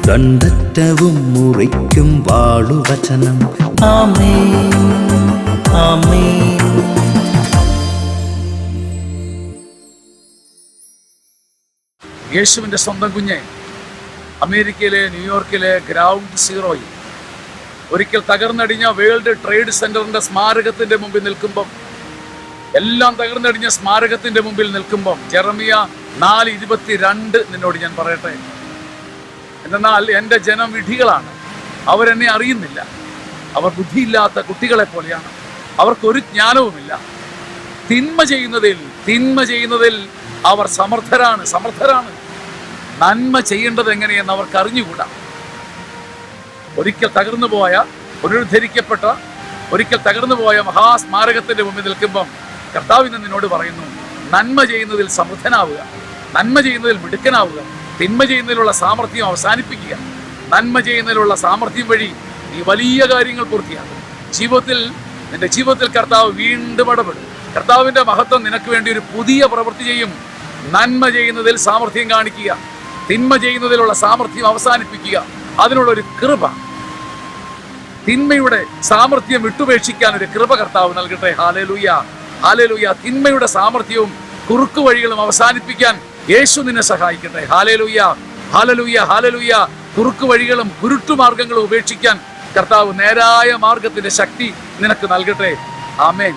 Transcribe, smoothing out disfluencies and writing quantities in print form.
ദണ്ഡറ്റവും മുറിക്കും വാളുവചനം. ആമേൻ, ആമേൻ. യേശുവിൻ്റെ സ്വന്തം കുഞ്ഞെ അമേരിക്കയിലെ ന്യൂയോർക്കിലെ ഗ്രൗണ്ട് സീറോയിൽ ഒരിക്കൽ തകർന്നടിഞ്ഞ വേൾഡ് ട്രേഡ് സെന്ററിന്റെ സ്മാരകത്തിന്റെ മുമ്പിൽ നിൽക്കുമ്പം, എല്ലാം തകർന്നടിഞ്ഞ സ്മാരകത്തിന്റെ മുമ്പിൽ നിൽക്കുമ്പം ജെറമിയ 4:22 നിന്നോട് ഞാൻ പറയട്ടെ, എന്നാൽ എൻ്റെ ജനം വിഡ്ഢികളാണ്, അവരെന്നെ അറിയുന്നില്ല, അവർ ബുദ്ധിയില്ലാത്ത കുട്ടികളെ പോലെയാണ്, അവർക്കൊരു ജ്ഞാനവുമില്ല, തിന്മ ചെയ്യുന്നതിൽ അവർ സമർത്ഥരാണ്, നന്മ ചെയ്യേണ്ടത് എങ്ങനെയെന്ന് അവർക്ക് അറിഞ്ഞുകൂടാ. ഒരിക്കൽ തകർന്നുപോയ മഹാസ്മാരകത്തിന്റെ മുമ്പിൽ നിൽക്കുമ്പം കർത്താവിന് നിന്നോട് പറയുന്നു, നന്മ ചെയ്യുന്നതിൽ സമർത്ഥനാവുക, നന്മ ചെയ്യുന്നതിൽ മിടുക്കനാവുക, തിന്മ ചെയ്യുന്നതിലുള്ള സാമർഥ്യം അവസാനിപ്പിക്കുക. നന്മ ചെയ്യുന്നതിലുള്ള സാമർഥ്യം വഴി നീ വലിയ കാര്യങ്ങൾ പൂർത്തിയാക്കും. നിന്റെ ജീവിതത്തിൽ കർത്താവ് വീണ്ടും ഇടപെടും. കർത്താവിന്റെ മഹത്വം നിനക്ക് വേണ്ടി ഒരു പുതിയ പ്രവൃത്തി ചെയ്യും. നന്മ ചെയ്യുന്നതിൽ സാമർഥ്യം കാണിക്കുക, തിന്മ ചെയ്യുന്നതിലുള്ള സാമർഥ്യം അവസാനിപ്പിക്കുക. അതിനുള്ളൊരു കൃപ, തിന്മയുടെ സാമർഥ്യം വിട്ടുപേക്ഷിക്കാൻ ഒരു കൃപ കർത്താവ് നൽകട്ടെ. Hallelujah, hallelujah. തിന്മയുടെ സാമർഥ്യവും കുറുക്കു വഴികളും അവസാനിപ്പിക്കാൻ യേശു നിന്നെ സഹായിക്കട്ടെ. Hallelujah, hallelujah, hallelujah. കുറുക്കു വഴികളും കുരുട്ടുമാർഗങ്ങളും ഉപേക്ഷിക്കാൻ കർത്താവ് നേരായ മാർഗത്തിന്റെ ശക്തി നിനക്ക് നൽകട്ടെ. ആമേൻ.